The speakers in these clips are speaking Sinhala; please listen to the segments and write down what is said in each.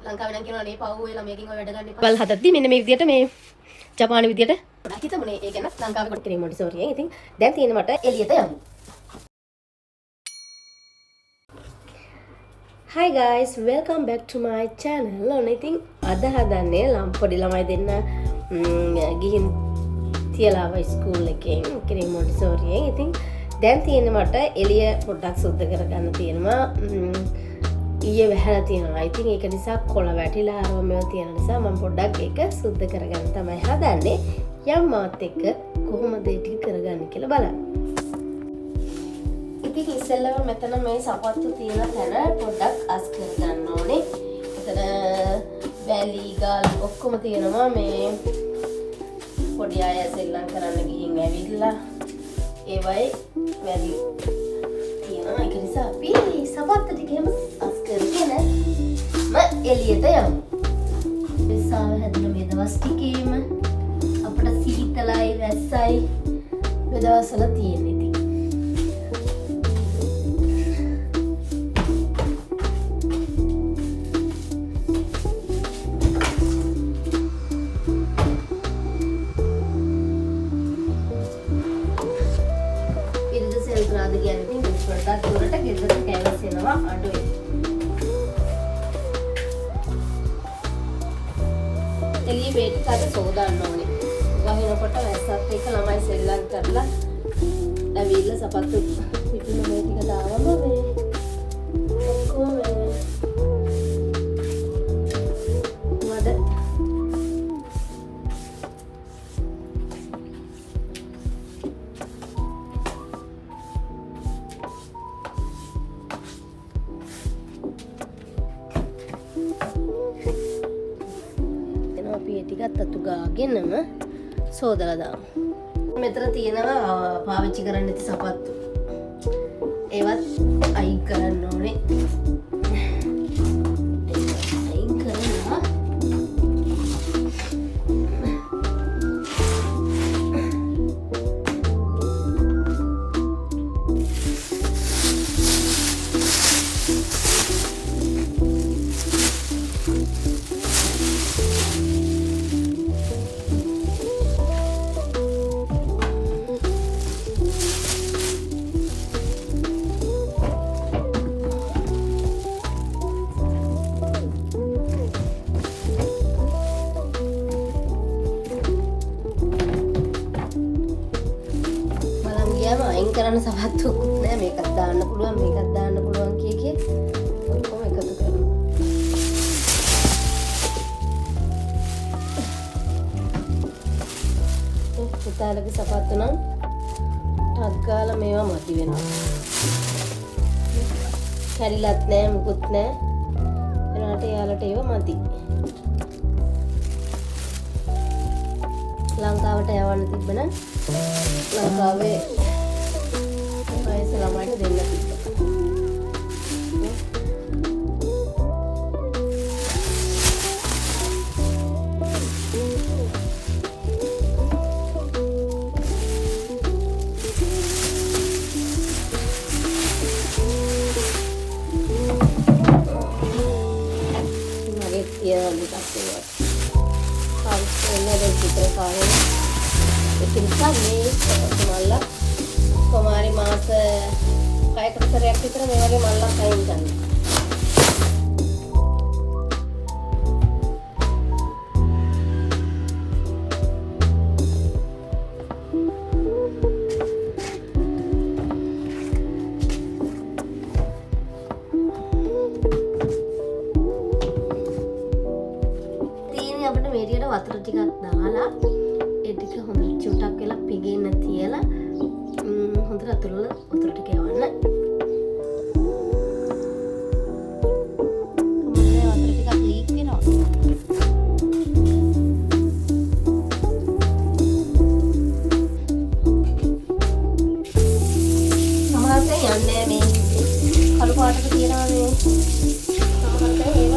ලංකාවේ නම් කියනවා නේ පව් වෙලා මේකෙන් ඔය වැඩ ගන්න එපා. බල් හදද්දි මෙන්න මේ විදියට මේ ජපාන විදියට හිතමුනේ ඒක නම් ලංකාවේ කොට ක්‍රීම් මොන්ටිසෝරියෙන්. ඉතින් දැන් තියෙන මට එළියට යමු. Hi guys, welcome back to my channel. ඔන්න ඉතින් අද හදන්නේ පොඩි ළමයි දෙන්න ගිහින් තියලා ආව ස්කූල් එකෙන් ක්‍රීම් මොන්ටිසෝරියෙන්. ඉතින් දැන් තියෙන්නේ මට එළිය පොඩ්ඩක් සුද්ධ කරගන්න තියෙනවා. ඊයේ වැහලා තියෙනවා. ඉතින් ඒක නිසා කොළ වැටිලා ආරෝමල් තියෙන නිසා මම පොඩ්ඩක් ඒක සුද්ධ කරගන්න තමයි හදන්නේ. යම් මාත් එක්ක කොහොමද ඒ ටික කරගන්නේ කියලා බලන්න. ඉතින් ඉස්සෙල්ලම මෙතන මේ සපත්තු තියෙන තැන පොඩ්ඩක් අස් කරගන්න ඕනේ. එතන වැලි ගල් ඔක්කොම තියෙනවා. මේ පොඩි අය සෙල්ලම් කරන්න ගිහින් ඇවිල්ලා ඒවයි වැලි තියෙනවා. ඒක නිසා අපි සපත්තු ටිකේම අස් කරගෙන එළියට යමු. විසාව හැදෙන මේ දවස් ටිකේම අපිට සීතලයි වැස්සයි මේ දවස්වල තියෙන්නේ. එළිය බේටි කාට සෝදාන්න ඕනේ. ගහිනකොට වැස්සත් එක්ක ළමයි සෙල්ලම් කරලා ඇවිල්ලා සපත්තු පිටුන මේ ටික දාවම මේ ඔක්කොම වද අපි ටිකත් අතු ගාගෙනම සෝදලා දාමු. මෙතන තියෙනවා පාවිච්චි කරන්න නැති සපත්තු. ඒවත් අයින් කරන්න ඕනේ. අයින් කරලා අයින් කරන්න සපත්තුකුත් නෑ. මේකත් දාන්න පුළුවන්, මේකත් දාන්න පුළුවන් කිය ඔක්කොම එකතු කරමු. පුතාලගේ සපත්තු නම් ටක් ගාලා මේවා මදි වෙනවා. කැරිලත් නෑ, මුකුත් නෑ. එනකට යාලට ඒවා මදි. ලංකාවට යවන්න තිබ්බනම් ලංකාවේ ළමයිට දෙන්න තිබ්බා. මගේ තියවලු තත්ත්වයක්. පාවිච්චි විතර කාලේ ඒක නිසා මේ මල්ලා කොමාරි මාස 6කට සැරයක් විතර මේ වගේ මල්ලක් අයින් කරනවා. තියෙන්නේ අපිට මේ ටිකට වතුර ටිකක් දාලා ඒ ටික හොඳට චුට්ටක් වෙලා පිගෙන්න තියලා හොඳට අතුරුල වතුර ටික යවන්න. මොන්නේ වතුර ටිකක් ලීක් වෙනවා. සමහරවිට යන්නේ මේ කළු පාටක තියනවා මේ. සමහරවිට ඒව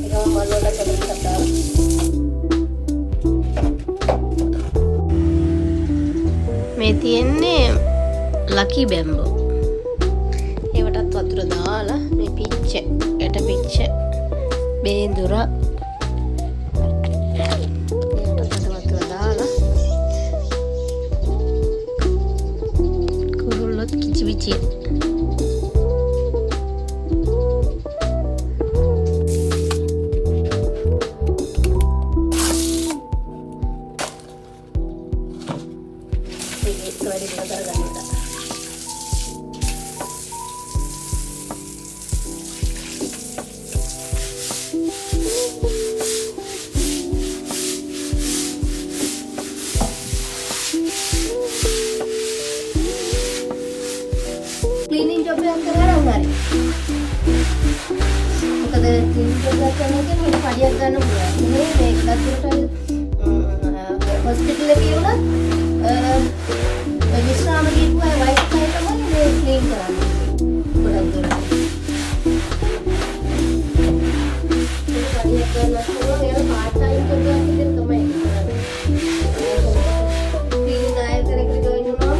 එකම මල් වලට කඩලා දාලා මේ තියෙන්නේ ලකි බැම්බෝ. ඒවටත් වතුර දාලා මේ පිච්ච යට පිච්ච බේඳුර වතුර දාලා කුරුල්ලොත් කිචි විචි cleaning job yang කරා නම් හරි. මොකද cleaning job එක කරනකොට මේක පඩියක් ගන්න පුළුවන්. මේ මේකත් hospital එකේ වුණත් විශ්‍රාම දීපු අය වයිස් අය තමයි මේ clean කරන්නේ. ගොඩක් දුරට. මේ පඩියක් ගන්න පුළුවන් ඒක part time job එකක් විදිහට තමයි කරන්නේ. cleaning අය කෙනෙක් join වුණා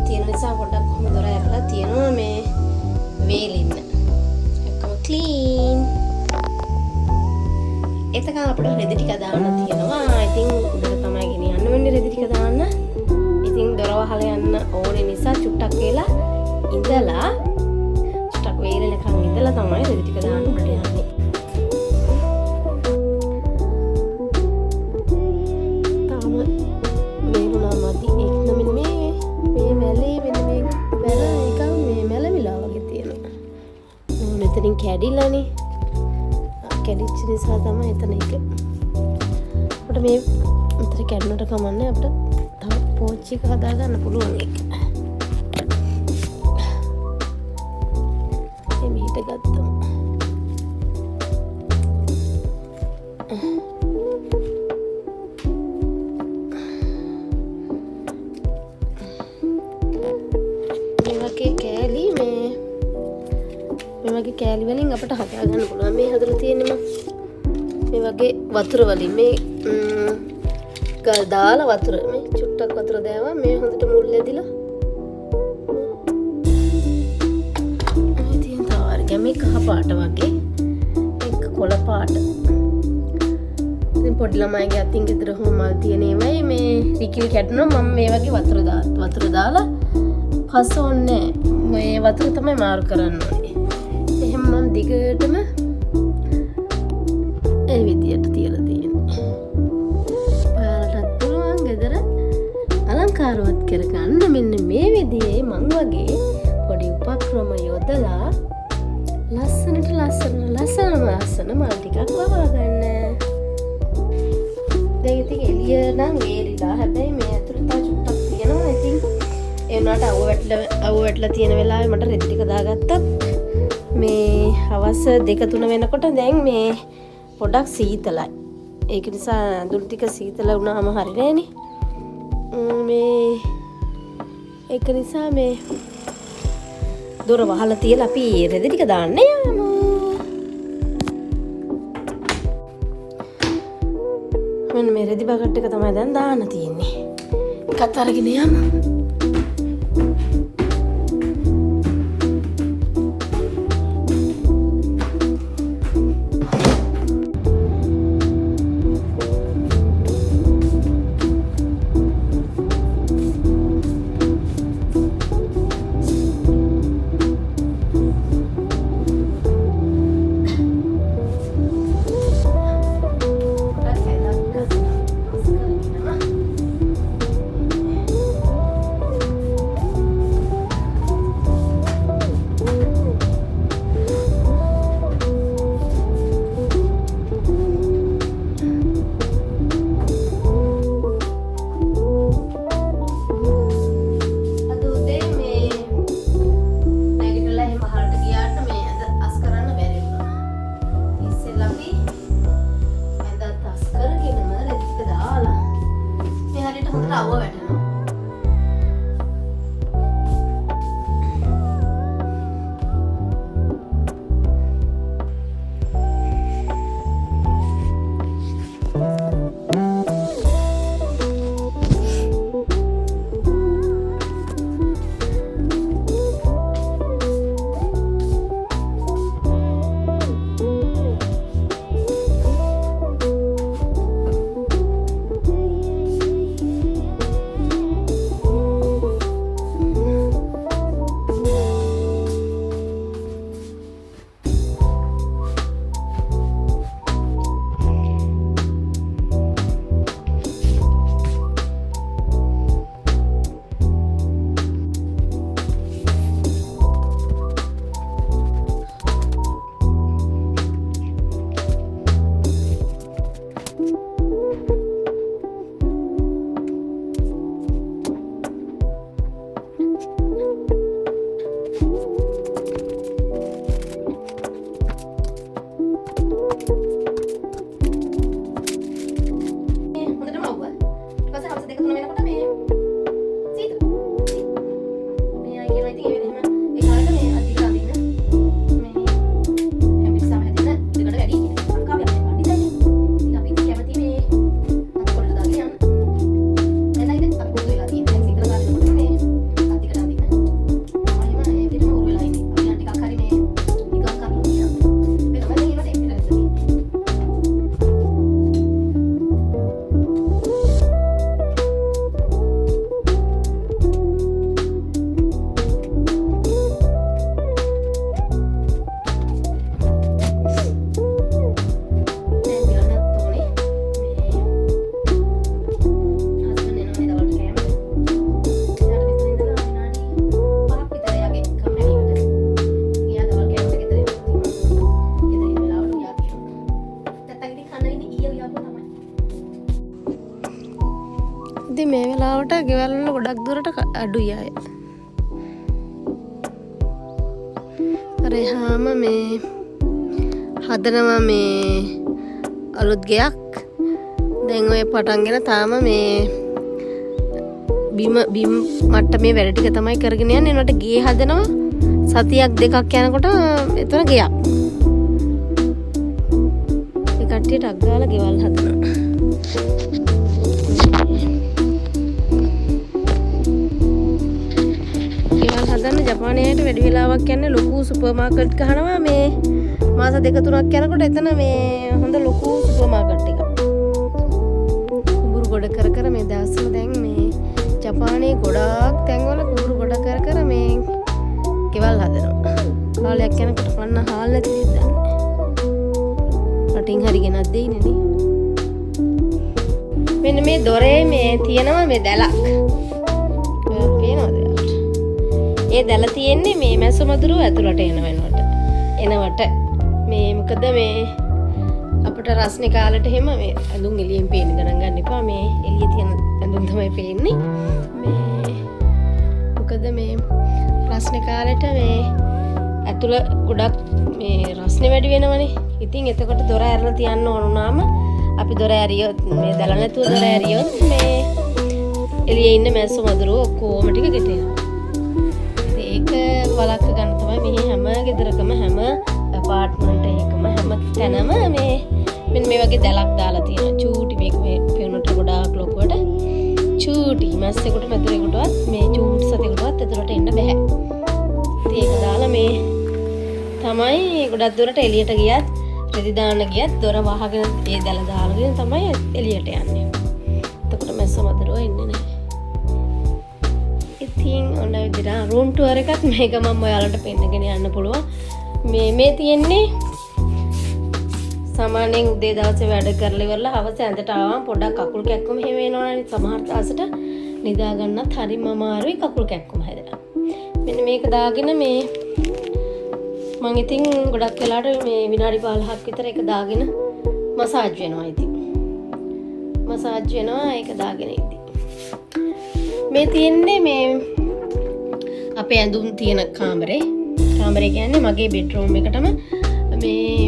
තියෙන නිසා පොඩ්ඩක් කොහොම දොර ඇරලා තියෙනවා මේ වේලින්න. ඔක්කොම ක්ලීන්. එතකන් අපිට රෙදි ටික දාන්න තියෙනවා. ඉතින් උඩට තමයි ගෙනියන්න වෙන්නේ රෙදි ටික දාන්න. ඉතින් දොර වහලා යන්න ඕනේ නිසා චුට්ටක් වෙලා ඉඳලා චුට්ටක් වේලෙනකන් ඉඳලා තමයි රෙදි ටික දාන්න උඩට යන්නේ. තාම වේලුණා මදි. මෙතනින් කැඩිලානේ. කැඩිච්ච නිසා තමයි එතන එක. අපිට මේ උතර කැඩුණට කමන්නේ අපිට තව පෝච්චි එක හදා ගන්න පුළුවන් එක. එමෙහිට ගත්තම. මේ වගේ කෑලි මේ වගේ කෑලි වලින් අපිට හදා ගන්න පුළුවන්. මේ හදලා තියෙන්නේ මේ වගේ වතුර වලින් මේ ගල් දාලා වතුර මේ චුට්ටක් වතුර දාවා මේ හොඳට මුල් ඇදිලා මේ තියෙන තාවරක මේ කහ පාට වගේ එක කොළ පාට. ඉතින් පොඩි ළමයිගේ අතින් ගෙදර හොම මල් තියෙන ඒවයි මේ රිකිලි කැඩුණා මම මේ වගේ වතුර දාලා පස්ස ඕනේ මේ වතුර තමයි මාරු කරන්න ඕනේ. එහෙනම් මම දිගටම ඒ විදියට තියලා තියෙනවා. ඔයාලටත් පුළුවන් ගෙදර අලංකාරවත් කරගන්න මෙන්න මේ විදිහේ මං වගේ පොඩි උපක්‍රම යොදලා ලස්සන මල් ටිකක් වවා ගන්න. දැන් ඉතින් එළිය නම් වේලිලා හැබැයි මේ ඇතුළේ තව චුට්ටක් තියෙනවා. ඉතින් ඒ වුණාට අවු වැටලා තියෙන වෙලාවේ මට රෙදි ටික දාගත්තා. මේ හවස 2-3 වෙනකොට දැන් මේ පොඩක් සීතලයි. ඒක නිසා ඇඳුම් ටික සීතල වුණාම හරියන්නේ මේ ඒක නිසා මේ දොර වහලා තියලා අපි රෙදි ටික දාන්න යමු. මෙන්න මේ රෙදි බකට් එක තමයි දැන් දාන්න තියෙන්නේ. එකත් අරගෙන යමු. ටිකක් දුරට අඩුයි අය. රෙහාම මේ හදනවා මේ අලුත් ගෙයක්. දැන් ඔය පටන්ගෙන තාම මේ බිම මට්ටමේ වැඩ ටික තමයි කරගෙන යන්නේ. එනකොට ගේ හදනවා සතියක් දෙකක් යනකොට එතන ගෙයක්. ඒ කට්ටියට අග්ගාලා ගෙවල් හදනවා. ගෙවල් හදන්න ජපානයට වැඩි වෙලාවක් යන්නේ ලොකු සුපර් මාකට් ගහනවා මේ මාස දෙක තුනක් යනකොට එතන මේ හොඳ ලොකු සුපර් මාකට් එකක්. කුඹුරු ගොඩ කර කර මේ දවස්වල දැන් මේ ජපානයේ ගොඩාක් තැන්වල කුඹුරු ගොඩ කර කර මේ ගෙවල් හදනවා. කාලයක් යනකොට පන්න හාල් නැති වෙද්දී රටින් හරි ගෙනත් දෙයිනේ නේ. මෙන්න මේ දොරේ මේ තියෙනවා මේ දැලක්. ඔයාලා පේනවද? ඒ දැල තියෙන්නේ මේ මැස්ස මදුරුව ඇතුළට එනවට මේ මොකද මේ අපිට රස්නේ කාලෙට එහෙම මේ ඇඳුම් එළියෙන් පේන්න ගණන් ගන්න එපා. මේ එළියේ තියෙන ඇඳුම් තමයි පේන්නේ. මේ මොකද මේ රස්නේ කාලෙට මේ ඇතුළ ගොඩක් මේ රස්නේ වැඩි වෙනවනේ. ඉතින් එතකොට දොර ඇරලා තියන්න ඕන වුණාම අපි දොර ඇරියොත් මේ දැල නැතුව දොර ඇරියොත් මේ එළියේ ඉන්න මැස්ස මදුරුව ඔක්කොම ටික ගෙටෙනවා. ඒක වලක්ක ගන්න තමයි මේ හැම ගෙදරකම හැම ඇපාර්ට්මන්ට් එකකම හැම තැනම මේ මෙන්න මේ වගේ දැලක් දාලා තියෙනවා. චූටි මේක මේ පේනට ගොඩාක් ලොකුවට චූටි මැස්සෙකුට මැදුරෙකුටවත් මේ චූටි සතෙකුටවත් ඇතුළට එන්න බෑ. ඉතින් ඒක දාලා මේ තමයි ගොඩක් දුරට එළියට ගියත් රෙදි දාන්න ගියත් දොර වහගෙන ඒ දැල දාලාගෙන තමයි එළියට යන්නේ. එතකොට මැස්ස මදුරුව එන්නේ නැහැ. ඉතින් ඔන්න විදිහට රූම් ටුවර් එකක් මේක මම ඔයාලට පෙන්නගෙන යන්න පුළුවන්. මේ තියෙන්නේ සාමාන්‍යයෙන් උදේ දවසේ වැඩ කරලා ඉවරලා හවස ඇඳට ආවම පොඩ්ඩක් කකුල් කැක්කුම එහෙම වෙනවනේ. සමහර දවසට නිදා ගන්නත් හරිම අමාරුයි කකුල් කැක්කුම හැදලා. මෙන්න මේක දාගෙන මේ මම ඉතින් ගොඩක් වෙලාවට මේ විනාඩි 15ක් විතර ඒක දාගෙන මසාජ් වෙනවා. ඉතින් මසාජ් වෙනවා ඒක දාගෙන ඉතින් මේ තියෙන්නේ මේ අපේ ඇඳුම් තියෙන කාමරේ කියන්නේ මගේ බෙඩ්රූම් එකටම මේ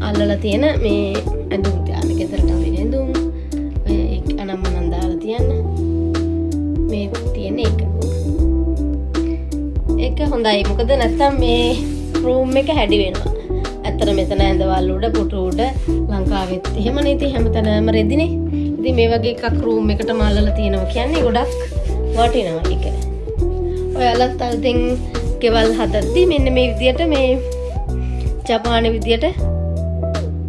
අල්ලලා තියෙන මේ ඇඳුම් දාන ගෙදරට ආවෙන ඇඳුම් ඒක අනම්මනම් දාලා තියන්න මේ තියෙන ඒක හොඳයි. මොකද නැත්තම් මේ රූම් එක හැඩි වෙනවා. ඇත්තට මෙතන ඇඳවල් උඩ පුටු උඩ ලංකාවෙත් එහෙමනේ. ඉතින් හැමතැනම රෙදිනේ. ඉතින් මේ වගේ එකක් රූම් එකටම අල්ලලා තියෙනවා කියන්නේ ගොඩක් වටිනවා ඒක. ඔයාලත් අලුතෙන් ගෙවල් හදද්දී මෙන්න මේ විදියට මේ ජපාන විදියට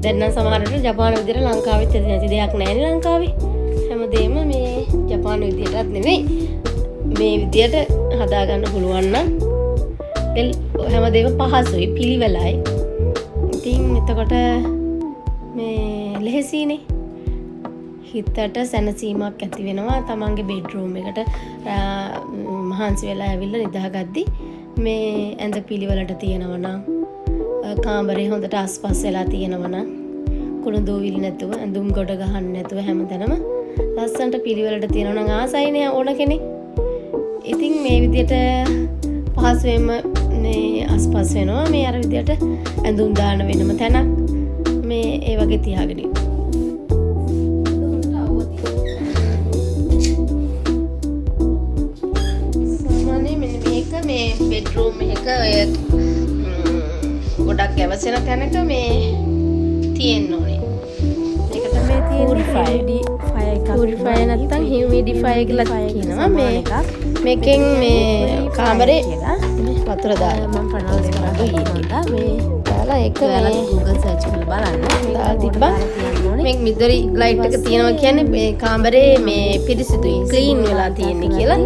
දැන් නම් සමහරවිට ජපාන විදියට ලංකාවෙත් නැති දෙයක් නැහැ ලංකාවේ. හැමදේම මේ ජපාන විදියටත් නෙවෙයි මේ විදියට හදා ගන්න පුළුවන් නම් හැමදේම පහසුයි පිළිවෙලයි. ඉතින් එතකොට මේ ලෙහෙසිනේ. හිතට සැනසීමක් ඇති වෙනවා. තමන්ගේ බෙඩ්රූම් එකට මහන්සි වෙලා ඇවිල්ලා නිදාගද්දි මේ ඇඳ පිළිවෙලට තියෙනවා නම් කාමරේ හොඳට ආස්පස් වෙලා තියෙනවා නම් කුණු දූවිලි නැතුව ඇඳුම් ගොඩ ගහන්න නැතුව හැමතැනම ලස්සනට පිළිවෙලට තියෙනවා නම් ආසයිනේ ඕන කෙනෙක්. ඉතින් මේ විදියට පහසුවෙන්ම මේ ආස්පස් වෙනවා. මේ අර විදියට ඇඳුම් දාන වෙනම තැනක් මේ ඒ වගේ තියාගෙන ඉන්න. මේ බෙඩ්රූම් එක ගොඩක් ගැවසෙන තැනක මේ තියෙන්න ඕනේ. මේක තමයි තියෙන්නේ පියුරිෆයර් නැත්නම් හියුමිඩිෆයර් කියලා කියනවා. මේකෙන් මේ කාමරේ වතුර දාලා මම ප්‍රනෝස් කරා මේ දාලා ඒක Google search කරලා බලන්න. දාලා තිබ්බා මේ මිදරි ලයිට් එක තියෙනවා කියන්නේ මේ කාමරේ මේ පිරිසිදුයි ක්ලීන් වෙලා තියෙන්නේ කියලා.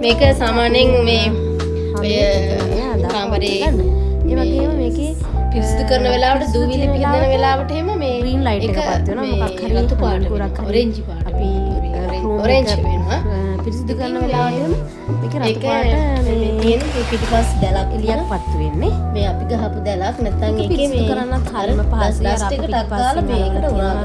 මේක සාමාන්‍යයෙන් මේ ඔය කාමරේ ඒ වගේම මේකේ පිරිසිදු කරන වෙලාවට දූවිලි පිහදන වෙලාවට එහෙම මේ ග්‍රීන් ලයිට් එකක් පත් වෙනවා. මොකක් හරි රතු පාට ඔරෙන්ජ් පාට අපි ඔරෙන්ජ් වෙනවා. පිරිසිදු කරන වෙලාවට එහෙම මේක රතු පාට මේ තියෙන පිටිපස් දැලක් එලියක් පත් වෙන්නේ. මේ අපි ගහපු දැලක් නැත්නම් ඒකේ මේ කරන්නත් හරිම පහසුයි. ලාස්ට් එකට අක්කාලා මේකට උනා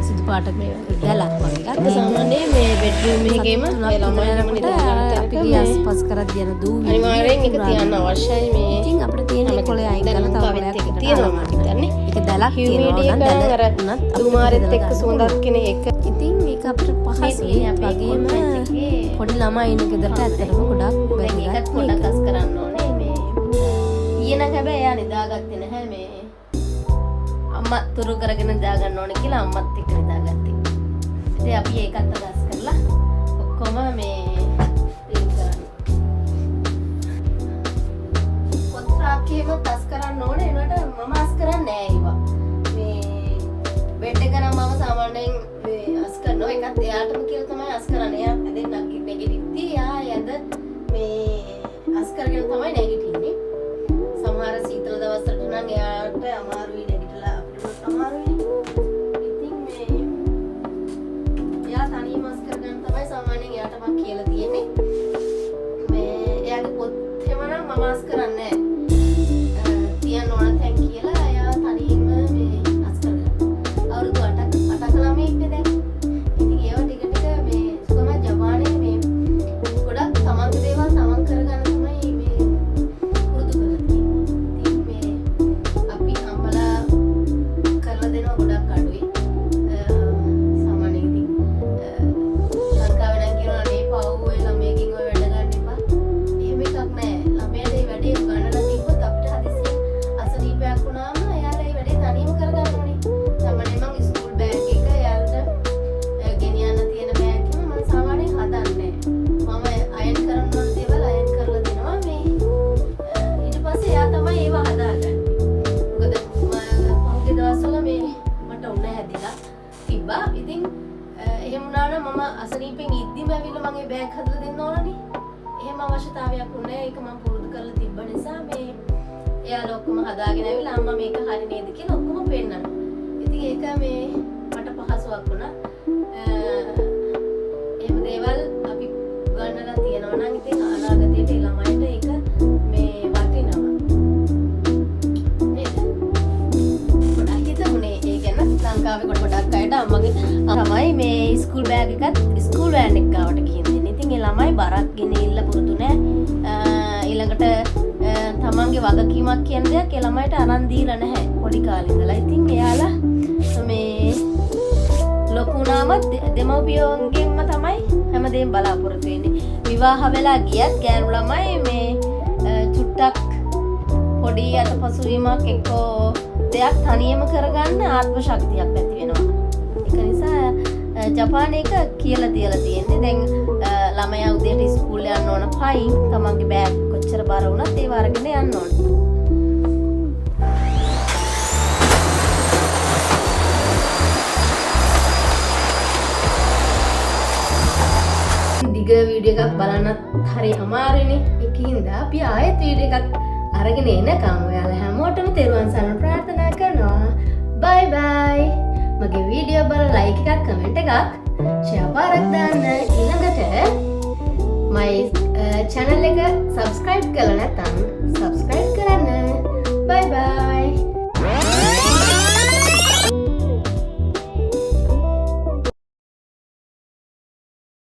සිදු පාට මේ දැලක් වගේ ඒක සාමාන්‍යයෙන් මේ බෙඩ්රූම් එකේම ඒ ළමයින්ම නිදාගන්න අපි ගියස් පස් කරද්දී යන දූ අනිවාර්යෙන් ඒක තියන්න අවශ්‍යයි මේ ඉතින් අපිට තියෙන කොලේ අයින් කරලා තව කොලයක් තියෙනවා මම හිතන්නේ ඒක දැලක් හියුමිඩිටි තියෙනවා නම් එක අර දැලක් දුමාරෙත් එක්ක සුවඳක් කෙනේ එක ඉතින් මේක අපිට පහසුයි වගේම පොඩි ළමයි ඉන්න ගෙදරට ඇත්තටම ගොඩක් දැන් ඒකත් පොඩ්ඩක් අස් කරන්න ඕනේ මේ ඊයේ නම් හැබැයි එයා නිදාගත්තේ නැහැ මේ අම්මා තුරු කරගෙන නිදාගන්න ඕනේ කියලා අම්මත් එක්ක නිදාගත්තේ. ඉතින් අපි ඒකත් අදහස් කරලා ඔක්කොම මේ ක්ලීන් කරන්න. කොත්‍රාකේම තස් කරන්න ඕනේ ඒකට මම අස් කරන්නේ නැහැ ඒවා. මේ බෙඩ් එක නම් මම සාමාන්‍යයෙන් මේ අස් කරනවා ඒකත් එයාටම කියලා තමයි අස් කරන්නේ. එයා ඇදෙන් නැගිටිද්දී එයා යද මේ අස් කරගෙන තමයි නැගිටින්නේ. සමහර සීතල දවස්වලට නම් එයාට අමාරුයි නැගිටලා අපිට අමාරුයි. ඉතින් මේ එයා තනියම අස් කරගන්න තමයි සාමාන්‍යයෙන් එයාට මම කියලා තියෙන්නේ. මේ එයාගේ පොත් එහෙම නම් මම අස් කරන්නේ නැහැ. තියන්න ඕන තැන් කියලා එයා තනියම මේ අස් කරගන්නවා. අවුරුදු 8ක ළමයෙක්නේ දැන්. ඉතින් ඒවා ටික ටික මේ තමයි ජපානයේ මේ ගොඩක් තමන්ගේ දේවල් තමන් කරගන්න තමයි මේ පුරුදු කරලා තියෙන්නේ. ඉතින් මේ අපි අම්මලා කරලා දෙනවා ගොඩක් අඩුයි. සාමාන්‍යයෙන් ඉතින් ලංකාවේ නම් කියනවා නේ පව් ඔය ළමයකින් ඔය වැඩ ගන්න එපා. එහෙම එකක් නෑ. ළමයාට මේ වැඩේ උගන්නලා තිබ්බොත් අපිට හදිස්සියෙන් අසනීපයක් වුණාම එයාලා මේ වැඩේ තනියම කරගන්න ඕනේ. සාමාන්‍යයෙන් මම ස්කූල් බෑග් එක එයාලට ගෙනියන්න තියෙන බෑග් එක මම සාමාන්‍යයෙන් හදන්නේ නෑ. මම අයන් කරන්න ඕන දේවල් අයන් කරලා දෙනවා මේ ඊට පස්සේ එයා තමයි ඒව හදාගන්නේ. මොකද පහුගිය දවස්වල මේ මට උණ හැදිලා තිබ්බා. ඉතින් එහෙම වුණා නම් මම අසනීපෙන් ඉද්දිම ඇවිල්ලා මගේ බෑග් හදලා දෙන්න ඕනනේ. එහෙම අවශ්‍යතාවයක් උනේ ඒක මම පුරුදු කරලා තිබ්බ නිසා මේ එයාලා ඔක්කොම හදාගෙන ඇවිල්ලා අම්මා මේක හරි නේද කියලා ඔක්කොම පෙන්නනවා. ඉතින් ඒක මේ මට පහසුවක් වුණා. එහෙම දේවල් අපි උගන්වලා තියෙනවා නම් ඉතින් අනාගතයට ඒ ළමයින්ට ඒක මේ වටිනවා. නේද? ගොඩක් හිතමුනේ ඒ ගැන ලංකාවේ ගොඩක් අයට අම්මගේ තමයි මේ ස්කූල් බෑග් එකත් ස්කූල් වෑන් එක ගාවට ගිහින් දෙන්නේ. ඉතින් ඒ ළමයි බරක් ගෙනිල්ල පුරුදු නැහැ. ඊළඟට තමන්ගේ වගකීමක් කියන දෙයක් ඒ ළමයිට අරන් දීලා නැහැ පොඩි කාලේ ඉඳලා. ඉතින් එයාලා මේ ලොකු වුණාම දෙමව්පියන්ගෙන්ම තමයි හැමදේම බලාපොරොත්තු වෙන්නේ. විවාහ වෙලා ගියත් ගෑනු ළමයි මේ චුට්ටක් පොඩි අතපසුවීමක් එක්කෝ දෙයක් තනියම කරගන්න ආත්ම ශක්තියක් ඇති වෙනවා. ඒක නිසා ජපානයේ එක කියලා තියලා තියෙන්නේ. දැන් ළමයා උදේට ඉස්කෝලේ යන්න ඕන පයින් තමන්ගේ බෑග් කොච්චර බර වුණත් ඒව අරගෙන යන්න ඕන. දිග වීඩියෝ එකක් බලන්නත් හරි අමාරුනේ. ඒකින්ද අපි ආයෙත් වීඩියෝ එකක් අරගෙන එනකම් ඔයාලා හැමෝටම තෙරුවන් සරණ ප්‍රාර්ථනා කරනවා. බයි බයි. මගේ වීඩියෝ බලලා ලයික් එකක් කමෙන්ට් එකක් ෂෙයා පාරක් දාන්න. ඊළඟට my channel එක subscribe කරලා නැත්නම්